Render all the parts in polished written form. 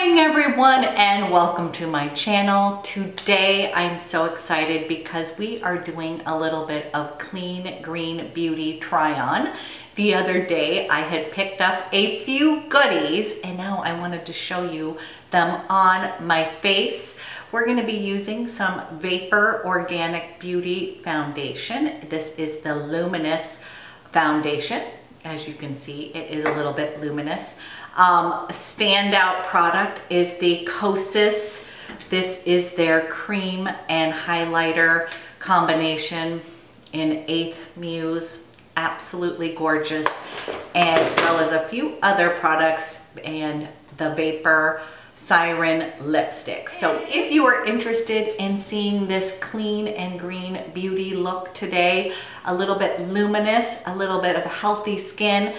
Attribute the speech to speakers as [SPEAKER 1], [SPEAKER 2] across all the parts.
[SPEAKER 1] morning everyone and welcome to my channel. Today I'm so excited because we are doing a little bit of clean green beauty try on. The other day I had picked up a few goodies and now I wanted to show you them on my face. We're going to be using some Vapour Organic Beauty Foundation. This is the Luminous Foundation. As you can see, it is a little bit luminous. Standout product is the Kosas. This is their cream and highlighter combination in 8th Muse. Absolutely gorgeous, as well as a few other products and the Vapour Siren lipstick. So if you are interested in seeing this clean and green beauty look today, a little bit luminous, a little bit of healthy skin,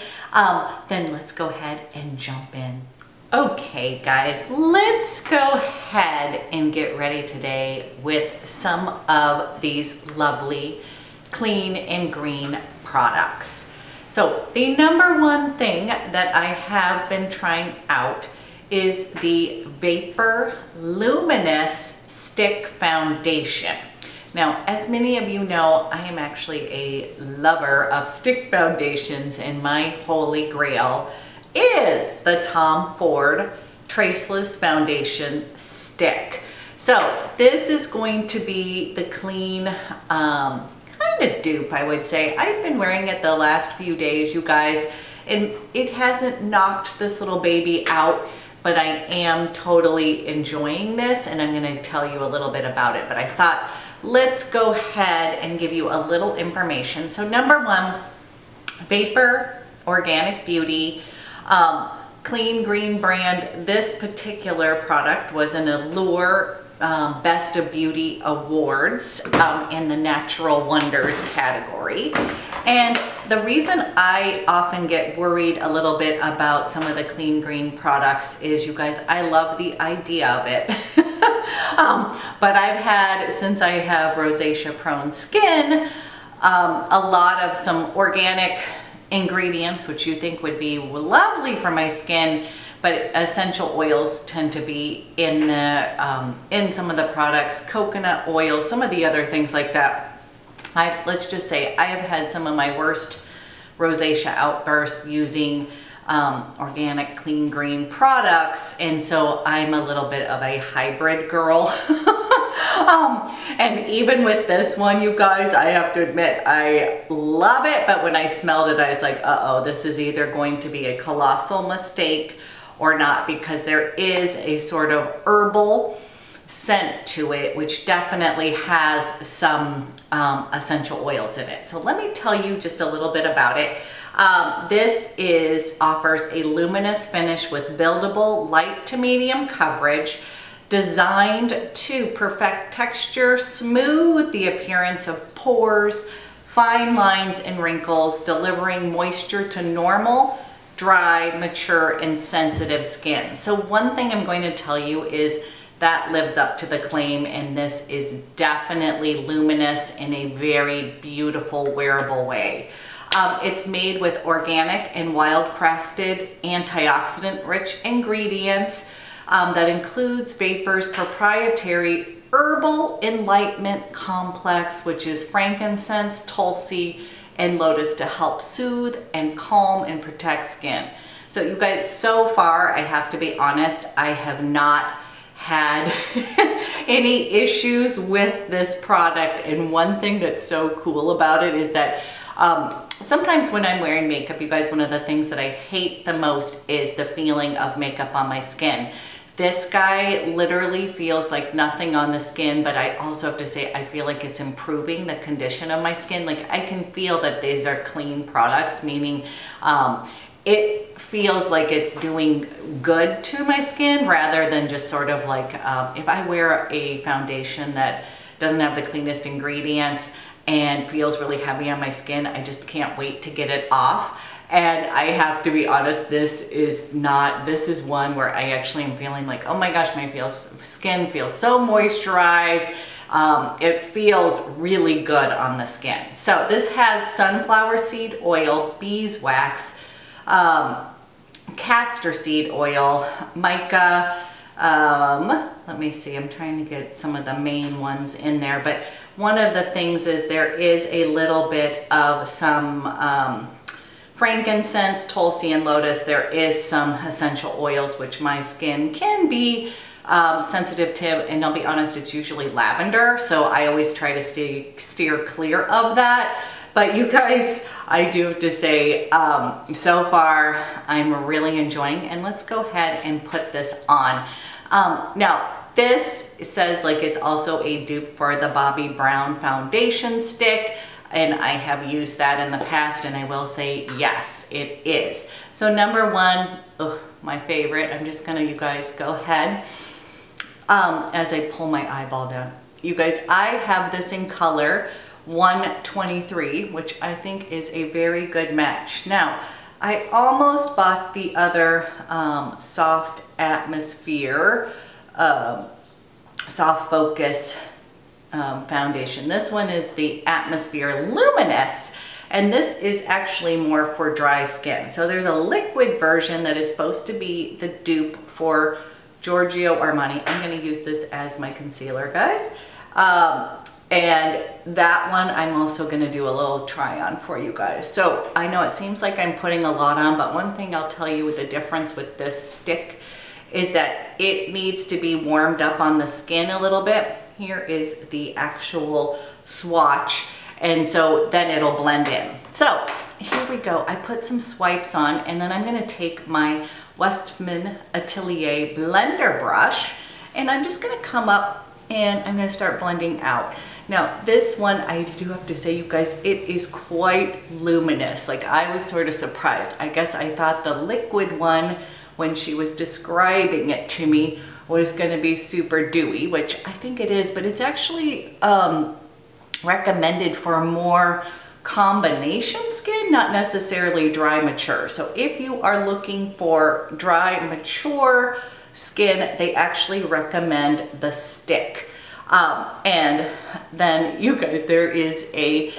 [SPEAKER 1] then let's go ahead and jump in. Okay guys, let's go ahead and get ready today with some of these lovely clean and green products. So the number one thing that I have been trying out is the Vapour Luminous Stick Foundation. Now, as many of you know, I am actually a lover of stick foundations, and my holy grail is the Tom Ford Traceless Foundation Stick. So this is going to be the clean kind of dupe, I would say. I've been wearing it the last few days, you guys, and it hasn't knocked this little baby out, but I am totally enjoying this, and I'm going to tell you a little bit about it. But I thought, let's go ahead and give you a little information. So number one, Vapour Organic Beauty, clean green brand. This particular product was an Allure Best of Beauty Awards in the Natural Wonders category. And the reason I often get worried a little bit about some of the clean green products is, you guys, I love the idea of it. But I've had, since I have rosacea prone skin, a lot of some organic ingredients, which you think would be lovely for my skin, but essential oils tend to be in the in some of the products, coconut oil, some of the other things like that. Let's just say I have had some of my worst rosacea outbursts using organic clean green products, and so I'm a little bit of a hybrid girl. And even with this one, you guys, I have to admit I love it, but when I smelled it I was like, uh-oh, this is either going to be a colossal mistake or not, because there is a sort of herbal scent to it, which definitely has some essential oils in it. So let me tell you just a little bit about it. This offers a luminous finish with buildable light to medium coverage, designed to perfect texture, smooth the appearance of pores, fine lines and wrinkles, delivering moisture to normal, dry, mature, and sensitive skin. So one thing I'm going to tell you is that lives up to the claim, and this is definitely luminous in a very beautiful, wearable way. It's made with organic and wild-crafted antioxidant-rich ingredients that includes Vapour's proprietary Herbal Enlightenment Complex, which is frankincense, tulsi, and lotus to help soothe and calm and protect skin. So you guys, so far, I have to be honest, I have not had any issues with this product. And one thing that's so cool about it is that sometimes when I'm wearing makeup, you guys, one of the things that I hate the most is the feeling of makeup on my skin. This guy literally feels like nothing on the skin, but I also have to say I feel like it's improving the condition of my skin. Like, I can feel that these are clean products, meaning it feels like it's doing good to my skin rather than just sort of like if I wear a foundation that doesn't have the cleanest ingredients and feels really heavy on my skin, I just can't wait to get it off. And I have to be honest, this is one where I actually am feeling like, oh my gosh, my skin feels so moisturized. It feels really good on the skin. So this has sunflower seed oil, beeswax, castor seed oil, mica, Let me see, I'm trying to get some of the main ones in there, but one of the things is there is a little bit of some frankincense, tulsi, and lotus. There is some essential oils, which my skin can be sensitive to, and I'll be honest, it's usually lavender, so I always try to steer clear of that. But you guys, I do have to say, so far I'm really enjoying, and let's go ahead and put this on. Now, this says like it's also a dupe for the Bobbi Brown foundation stick, and I have used that in the past, and I will say yes, it is. So number one, my favorite, I'm just gonna, you guys, go ahead as I pull my eyeball down. You guys, I have this in color 123, which I think is a very good match. Now, I almost bought the other Soft Atmosphere Soft Focus foundation. This one is the Atmosphere Luminous, and this is actually more for dry skin. So there's a liquid version that is supposed to be the dupe for Giorgio Armani. I'm going to use this as my concealer, guys. And that one I'm also going to do a little try on for you guys. So I know it seems like I'm putting a lot on, but one thing I'll tell you, the difference with this stick is that it needs to be warmed up on the skin a little bit. Here is the actual swatch, and so then it'll blend in. So here we go. I put some swipes on, and then I'm going to take my Westman Atelier blender brush, and I'm just going to come up and I'm going to start blending out. Now this one, I do have to say, you guys, it is quite luminous. Like, I was sort of surprised. I guess I thought the liquid one, when she was describing it to me, was going to be super dewy, which I think it is, but it's actually recommended for more combination skin, not necessarily dry mature. So if you are looking for dry mature skin, they actually recommend the stick. And then, you guys, there is a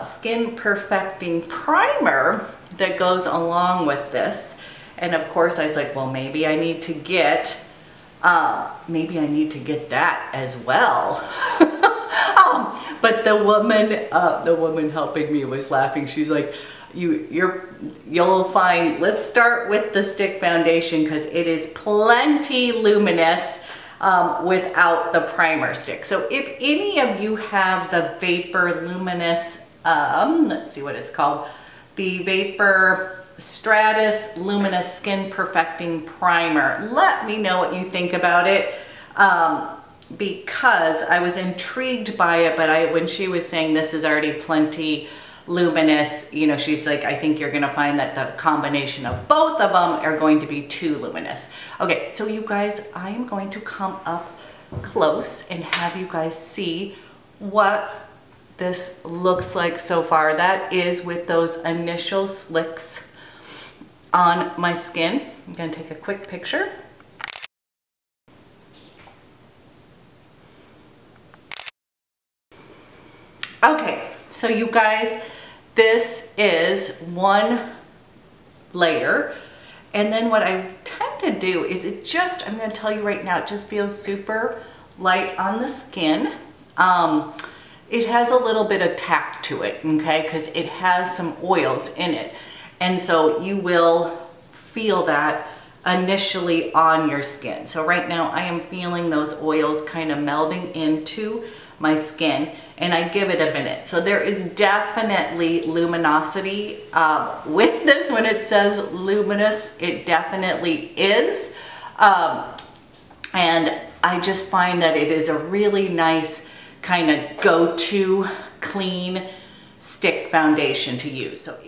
[SPEAKER 1] skin perfecting primer that goes along with this. And of course I was like, well, maybe I need to get that as well. But the woman helping me was laughing. She's like, you'll find, let's start with the stick foundation because it is plenty luminous without the primer stick. So if any of you have the Vapour Luminous, let's see what it's called, the Vapour Stratus Luminous Skin Perfecting Primer, let me know what you think about it, because I was intrigued by it, but when she was saying this is already plenty luminous, you know, she's like, I think you're gonna find that the combination of both of them are going to be too luminous. Okay, so you guys, I am going to come up close and have you guys see what this looks like so far. That is with those initial slicks on my skin. I'm gonna take a quick picture. Okay, so you guys, this is one layer, and then what I tend to do is I'm gonna tell you right now, it just feels super light on the skin. It has a little bit of tact to it, okay, because it has some oils in it. And so you will feel that initially on your skin. So right now I am feeling those oils kind of melding into my skin, and I give it a minute. So there is definitely luminosity with this. When it says luminous, it definitely is. And I just find that it is a really nice kind of go-to clean stick foundation to use. So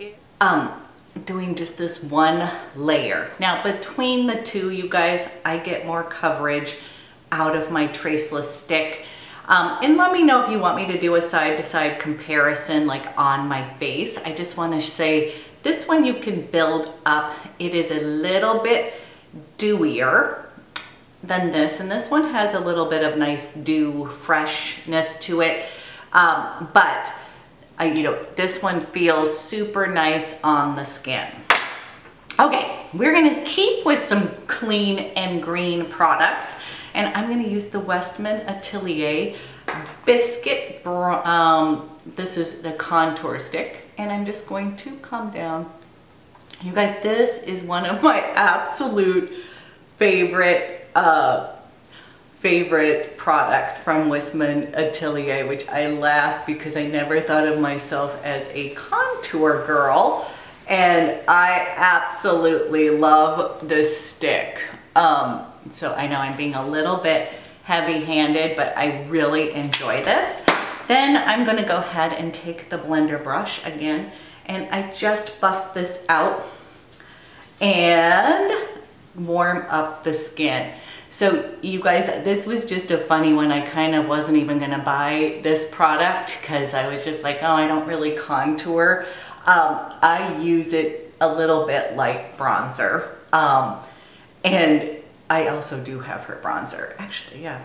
[SPEAKER 1] doing just this one layer. Now between the two, you guys, I get more coverage out of my traceless stick. And let me know if you want me to do a side-to-side comparison like on my face. I just want to say this one you can build up. It is a little bit dewier than this, and this one has a little bit of nice dew freshness to it. You know, this one feels super nice on the skin. Okay, we're gonna keep with some clean and green products, and I'm gonna use the Westman Atelier Biscuit, this is the contour stick, and I'm just going to come down. You guys, this is one of my absolute favorite products from Westman Atelier, which I laugh because I never thought of myself as a contour girl. And I absolutely love this stick. So I know I'm being a little bit heavy-handed, but I really enjoy this. Then I'm gonna go ahead and take the blender brush again, and I just buff this out and warm up the skin. So you guys, this was just a funny one. I kind of wasn't even gonna buy this product because I was just like, oh, I don't really contour. I use it a little bit like bronzer. And I also do have her bronzer, actually, yeah.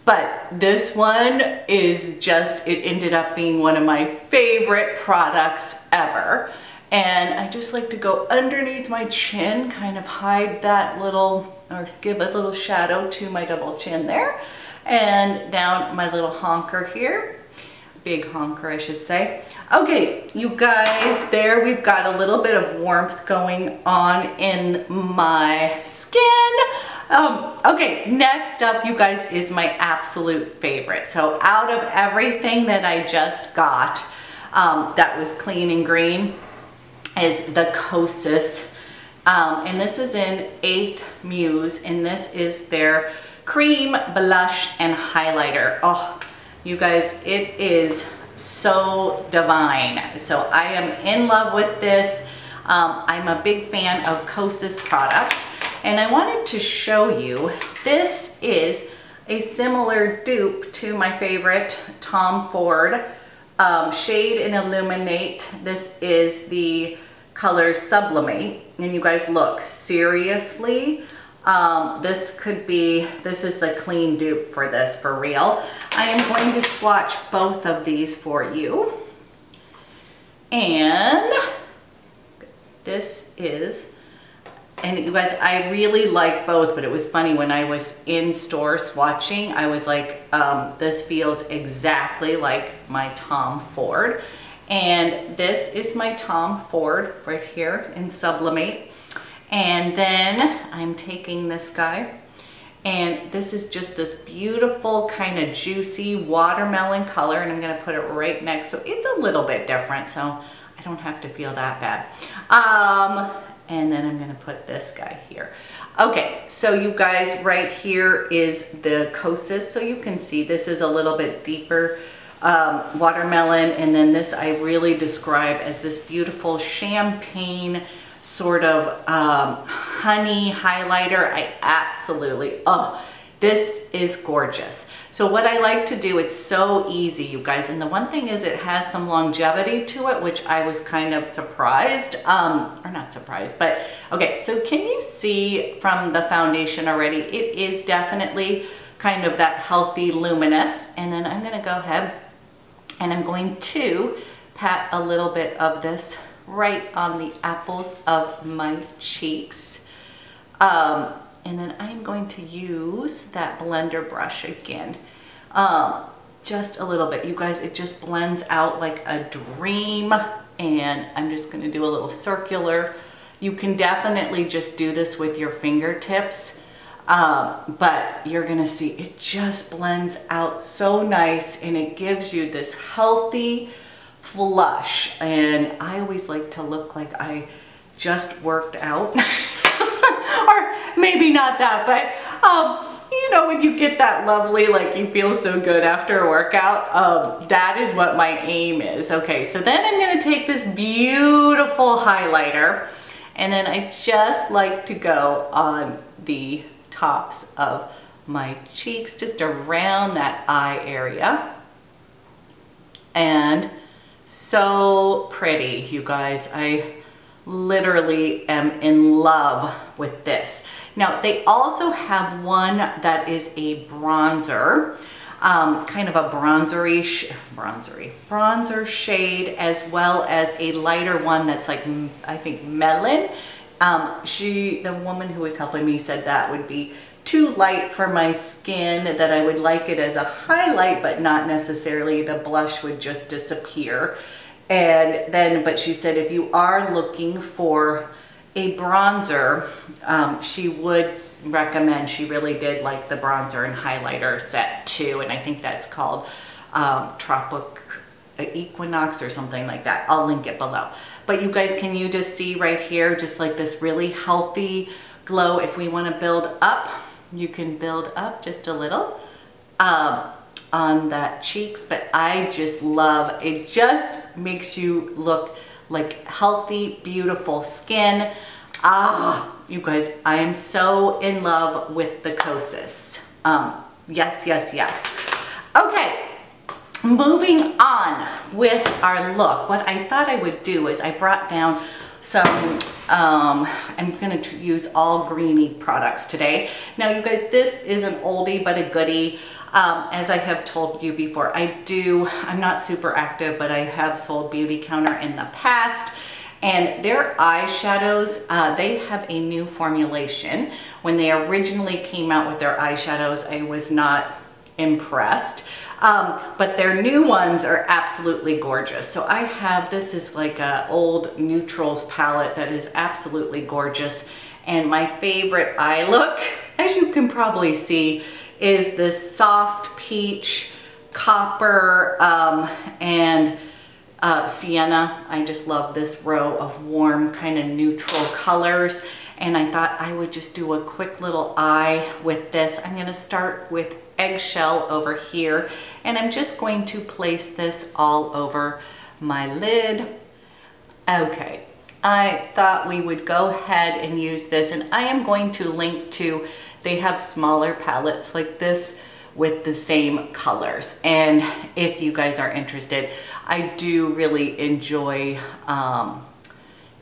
[SPEAKER 1] But this one is just, it ended up being one of my favorite products ever. And I just like to go underneath my chin, kind of hide that little, or give a little shadow to my double chin there. And down my little honker here. Big honker, I should say. Okay, you guys, there we've got a little bit of warmth going on in my skin. Okay, next up, you guys, is my absolute favorite. So out of everything that I just got that was clean and green is the Kosas. And this is in 8th Muse, and this is their cream blush and highlighter. Oh, you guys, it is so divine. So I am in love with this. I'm a big fan of Kosas products, and I wanted to show you, this is a similar dupe to my favorite Tom Ford Shade and Illuminate. This is the color Sublimate, and you guys, look, seriously, this is the clean dupe for this, for real. I am going to swatch both of these for you. And this is, and you guys, I really like both, but it was funny when I was in store swatching, I was like, this feels exactly like my Tom Ford. And this is my Tom Ford right here in Sublimate. And then I'm taking this guy, and this is just this beautiful kind of juicy watermelon color, and I'm gonna put it right next, so it's a little bit different, so I don't have to feel that bad. And then I'm gonna put this guy here. Okay, so you guys, right here is the Kosas, so you can see this is a little bit deeper watermelon, and then this I really describe as this beautiful champagne sort of honey highlighter. I absolutely, oh, this is gorgeous. So what I like to do, it's so easy, you guys, and the one thing is it has some longevity to it, which I was kind of surprised, or not surprised, but okay, so can you see from the foundation already, it is definitely kind of that healthy luminous. And then I'm gonna go ahead and I'm going to pat a little bit of this right on the apples of my cheeks. And then I'm going to use that blender brush again. Just a little bit. You guys, it just blends out like a dream. And I'm just gonna do a little circular. You can definitely just do this with your fingertips. But you're gonna see it just blends out so nice, and it gives you this healthy flush. And I always like to look like I just worked out. Or maybe not that, but you know, when you get that lovely, like you feel so good after a workout, that is what my aim is. Okay, so then I'm gonna take this beautiful highlighter, and then I just like to go on the tops of my cheeks, just around that eye area. And so pretty, you guys. I literally am in love with this. Now, they also have one that is a bronzer. kind of a bronzer shade, as well as a lighter one that's like, I think melon. The woman who was helping me said that would be too light for my skin, that I would like it as a highlight, but not necessarily the blush would just disappear. And then, but she said if you are looking for a bronzer, she would recommend, she really did like the bronzer and highlighter set too, and I think that's called Tropic Equinox or something like that. I'll link it below. But you guys, can you just see right here, just like this really healthy glow? If we want to build up, you can build up just a little on that cheeks, but I just love it. Just makes you look like healthy, beautiful skin. You guys, I am so in love with the Kosas. Yes, yes, yes. Okay, moving on with our look. What I thought I would do is I brought down some, I'm gonna use all greeny products today. Now you guys, this is an oldie but a goodie. As I have told you before, I'm not super active, but I have sold Beautycounter in the past, and their eyeshadows, they have a new formulation. When they originally came out with their eyeshadows, I was not impressed. But their new ones are absolutely gorgeous. So I have, this is like a old neutrals palette that is absolutely gorgeous. And my favorite eye look, as you can probably see, is this soft peach, copper, and sienna. I just love this row of warm kind of neutral colors. And I thought I would just do a quick little eye with this. I'm gonna start with Eggshell over here, and I'm just going to place this all over my lid. Okay, I thought we would go ahead and use this, and I am going to link to, they have smaller palettes like this with the same colors. And if you guys are interested, I do really enjoy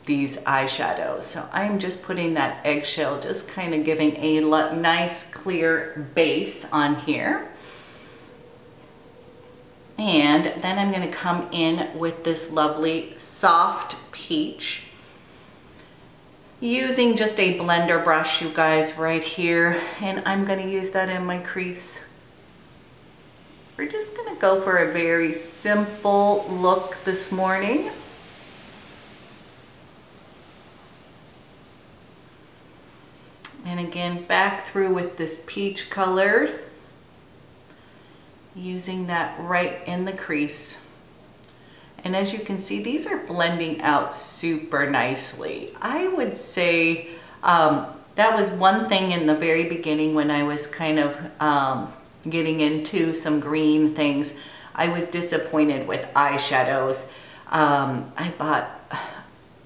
[SPEAKER 1] these eyeshadows. So I'm just putting that Eggshell, just kind of giving a nice clear base on here. And then I'm gonna come in with this lovely soft peach, using just a blender brush, you guys, right here. And I'm gonna use that in my crease. We're just gonna go for a very simple look this morning. And again, back through with this peach colored, using that right in the crease. And as you can see, these are blending out super nicely. I would say that was one thing in the very beginning when I was kind of getting into some green things. I was disappointed with eyeshadows. I bought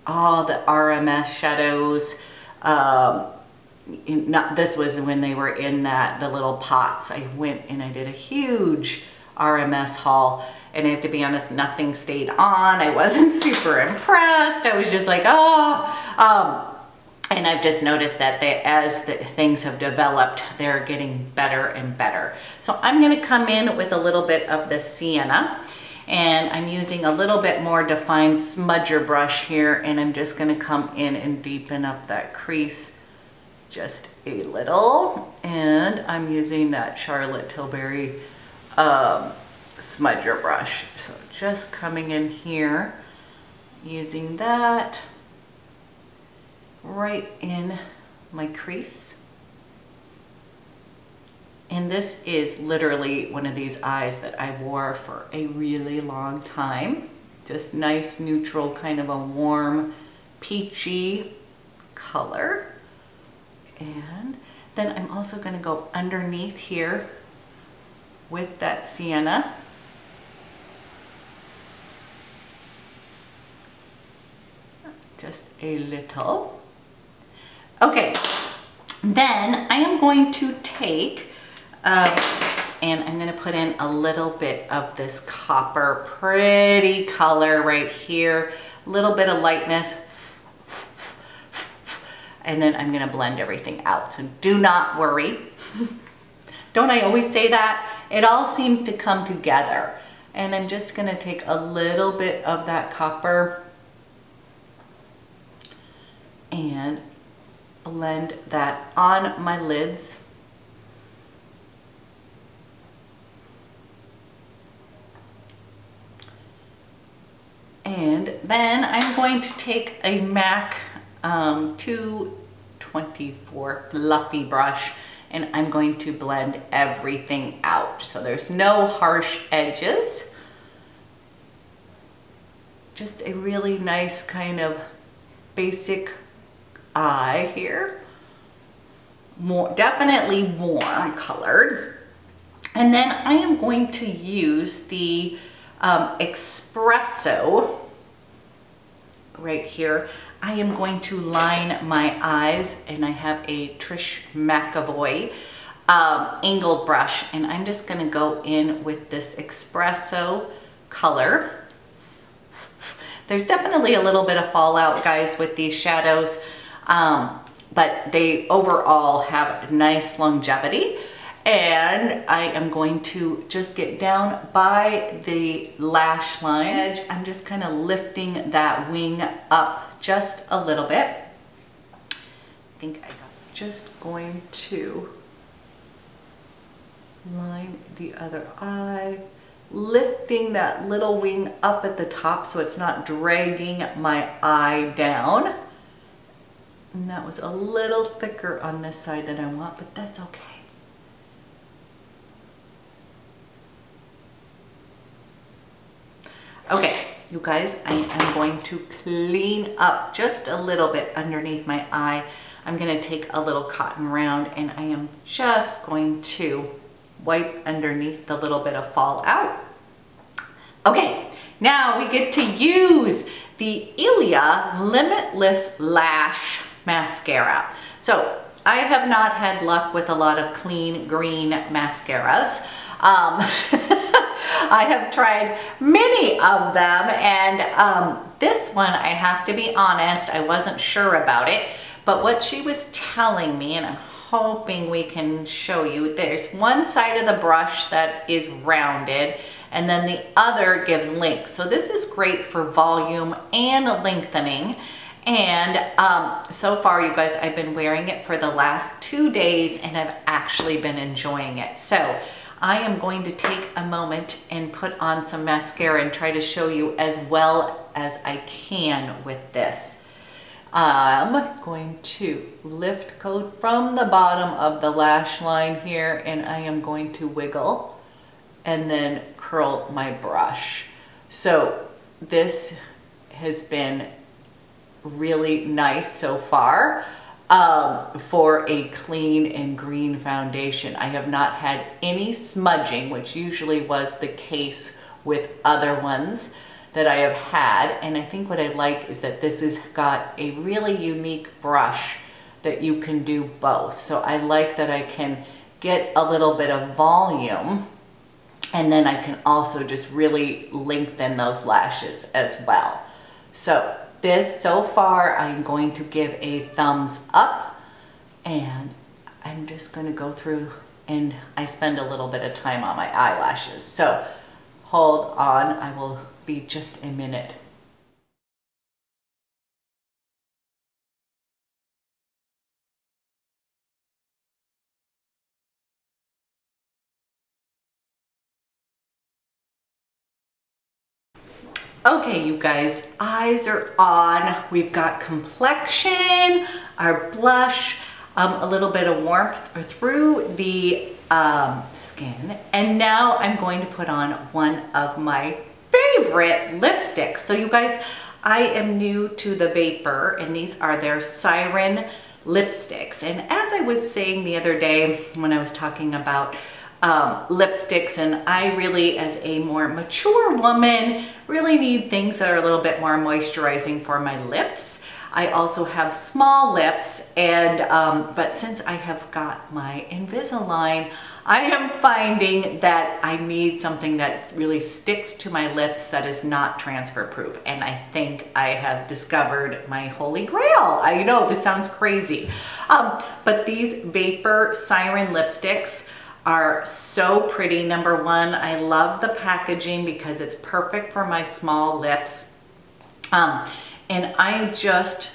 [SPEAKER 1] all the RMS shadows. This was when they were in the little pots. I went and I did a huge RMS haul, and I have to be honest, nothing stayed on. I wasn't super impressed. I was just like, oh. And I've just noticed that as things have developed, they're getting better and better. So I'm gonna come in with a little bit of the sienna, and I'm using a little bit more defined smudger brush here, and I'm just gonna come in and deepen up that crease just a little. And I'm using that Charlotte Tilbury smudger brush. So just coming in here, using that right in my crease. And this is literally one of these eyes that I wore for a really long time. Just nice neutral, kind of a warm peachy color. And then I'm also going to go underneath here with that sienna. Just a little. Okay, then I am going to take, and I'm going to put in a little bit of this copper, pretty color right here, a little bit of lightness. And then I'm gonna blend everything out. So do not worry. Don't I always say that? It all seems to come together. And I'm just gonna take a little bit of that copper and blend that on my lids. And then I'm going to take a MAC 224 fluffy brush, and I'm going to blend everything out. So there's no harsh edges. Just a really nice kind of basic eye here. Definitely warm colored. And then I am going to use the espresso right here. I am going to line my eyes, and I have a Trish McAvoy angled brush, and I'm just gonna go in with this espresso color. There's definitely a little bit of fallout, guys, with these shadows, but they overall have nice longevity. And I am going to just get down by the lash line edge. I'm just kind of lifting that wing up just a little bit. I think I got just going to line the other eye, lifting that little wing up at the top so it's not dragging my eye down. And that was a little thicker on this side than I want, but that's okay. Okay, you guys, I am going to clean up just a little bit underneath my eye. I'm gonna take a little cotton round, and I am just going to wipe underneath the little bit of fallout. Okay, now we get to use the Ilia Limitless Lash Mascara. So I have not had luck with a lot of clean green mascaras. I have tried many of them, and this one, I have to be honest, I wasn't sure about it, but what she was telling me, and I'm hoping we can show you, there's one side of the brush that is rounded, and then the other gives length. So this is great for volume and lengthening. And so far, you guys, I've been wearing it for the last 2 days, and I've actually been enjoying it. So I am going to take a moment and put on some mascara and try to show you as well as I can with this. I'm going to lift coat from the bottom of the lash line here, and I am going to wiggle and then curl my brush. So this has been really nice so far. For a clean and green foundation. I have not had any smudging, which usually was the case with other ones that I have had. And I think what I like is that this has got a really unique brush that you can do both. So I like that I can get a little bit of volume, and then I can also just really lengthen those lashes as well. So this, so far, I'm going to give a thumbs up, and I'm just going to go through, and I spend a little bit of time on my eyelashes. So hold on, I will be just a minute. Okay, you guys, eyes are on. We've got complexion, our blush, a little bit of warmth through the skin. And now I'm going to put on one of my favorite lipsticks. So you guys, I am new to the Vapour, and these are their Siren lipsticks. And as I was saying the other day when I was talking about lipsticks, and I really, as a more mature woman, really need things that are a little bit more moisturizing for my lips. I also have small lips, and but since I have got my Invisalign, I am finding that I need something that really sticks to my lips that is not transfer proof. And I think I have discovered my holy grail. I know this sounds crazy, but these Vapour Siren lipsticks, are so pretty. Number one, I love the packaging because it's perfect for my small lips. And I just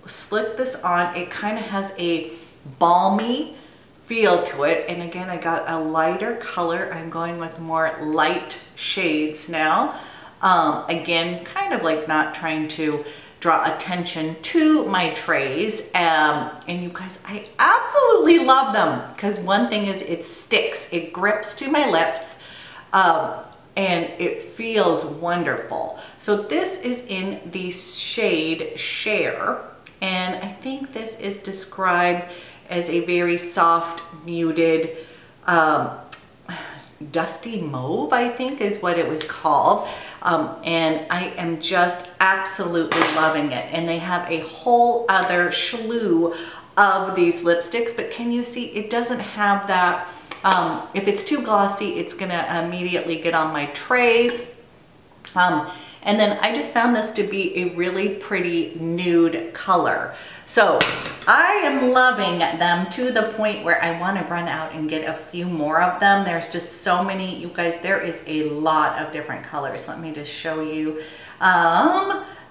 [SPEAKER 1] slip this on. It kind of has a balmy feel to it. And again, I got a lighter color. I'm going with more light shades now. Again, kind of like not trying to draw attention to my trays. And you guys, I absolutely love them because one thing is it sticks, it grips to my lips, and it feels wonderful. So this is in the shade Share, and I think this is described as a very soft, muted, dusty mauve, I think is what it was called. And I am just absolutely loving it. And they have a whole other slew of these lipsticks, but can you see it doesn't have that, if it's too glossy, it's gonna immediately get on my trays. And then I just found this to be a really pretty nude color. So I am loving them to the point where I want to run out and get a few more of them. There's just so many, you guys, there is a lot of different colors. Let me just show you.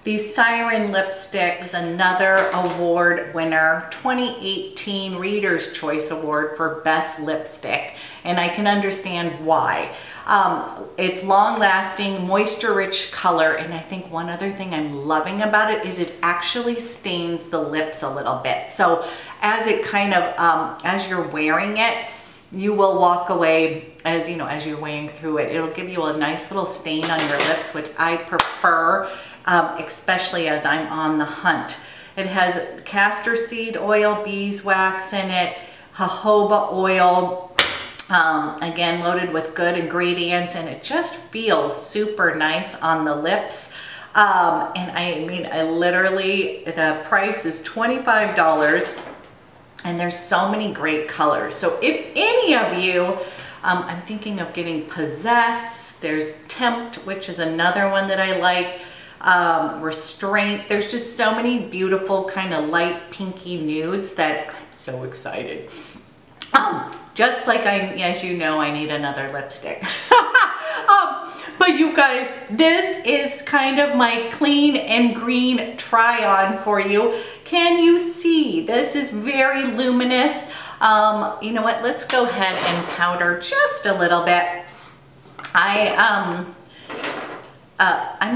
[SPEAKER 1] These Siren lipsticks, another award winner, 2018 Reader's Choice Award for Best Lipstick. And I can understand why. It's long lasting, moisture rich color. And I think one other thing I'm loving about it is it actually stains the lips a little bit. So as it kind of, as you're wearing it, you will walk away, as you know, as you're weighing through it, it'll give you a nice little stain on your lips, which I prefer, especially as I'm on the hunt. It has castor seed oil, beeswax in it, jojoba oil, again, loaded with good ingredients, and it just feels super nice on the lips. And I mean, I literally, the price is $25. And there's so many great colors. So if any of you, I'm thinking of getting Possess. There's Tempt, which is another one that I like. Restraint. There's just so many beautiful kind of light pinky nudes that I'm so excited. Just like as you know, I need another lipstick. But you guys, this is kind of my clean and green try on for you. Can you see? This is very luminous. You know what? Let's go ahead and powder just a little bit. I'm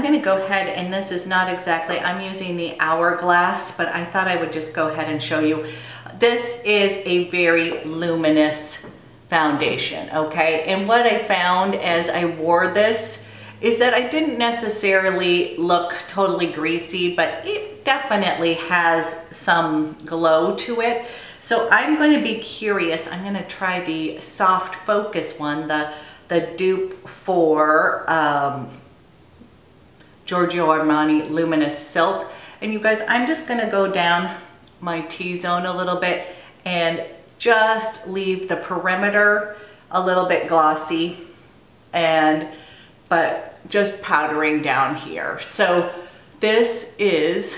[SPEAKER 1] gonna go ahead, and this is not exactly, I'm using the Hourglass, but I thought I would just go ahead and show you. This is a very luminous foundation, okay? And what I found as I wore this is that I didn't necessarily look totally greasy, but it definitely has some glow to it. So I'm going to be curious. I'm going to try the Soft Focus one, the dupe for Giorgio Armani Luminous Silk. And you guys, I'm just going to go down my T-zone a little bit and just leave the perimeter a little bit glossy, but just powdering down here. So this is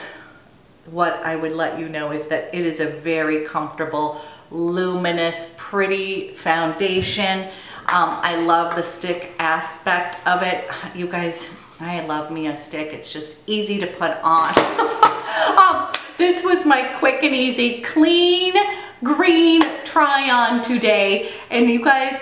[SPEAKER 1] what I would let you know, is that it is a very comfortable, luminous, pretty foundation. I love the stick aspect of it. You guys, I love me a stick. It's just easy to put on. This was my quick and easy, clean, green try on today. And you guys,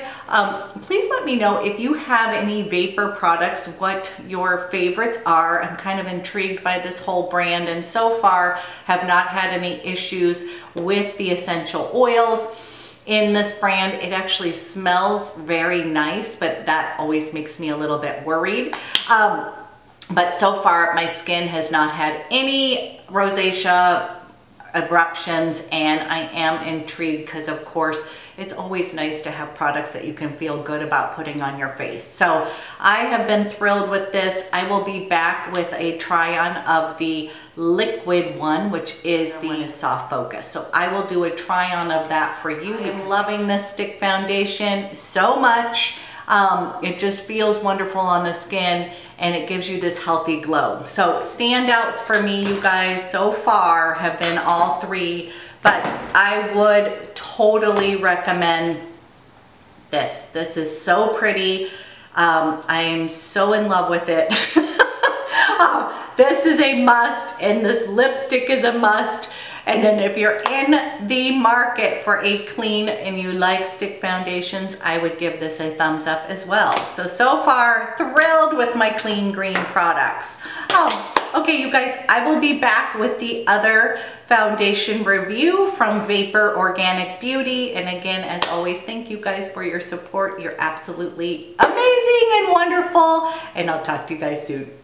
[SPEAKER 1] please let me know if you have any Vapour products, what your favorites are. I'm kind of intrigued by this whole brand, and so far have not had any issues with the essential oils in this brand. It actually smells very nice, but that always makes me a little bit worried. But so far my skin has not had any rosacea eruptions, and I am intrigued because of course it's always nice to have products that you can feel good about putting on your face. So I have been thrilled with this. I will be back with a try on of the liquid one, which is the Soft Focus. So I will do a try on of that for you. I'm loving this stick foundation so much. It just feels wonderful on the skin, and it gives you this healthy glow. So standouts for me, you guys, so far have been all three, but I would totally recommend This is so pretty. I am so in love with it. Oh, this is a must, and this lipstick is a must. And then if you're in the market for a clean and you like stick foundations, I would give this a thumbs up as well. So far, thrilled with my clean green products. Oh, okay, you guys, I will be back with the other foundation review from Vapour Organic Beauty. And again, as always, thank you guys for your support. You're absolutely amazing and wonderful. And I'll talk to you guys soon.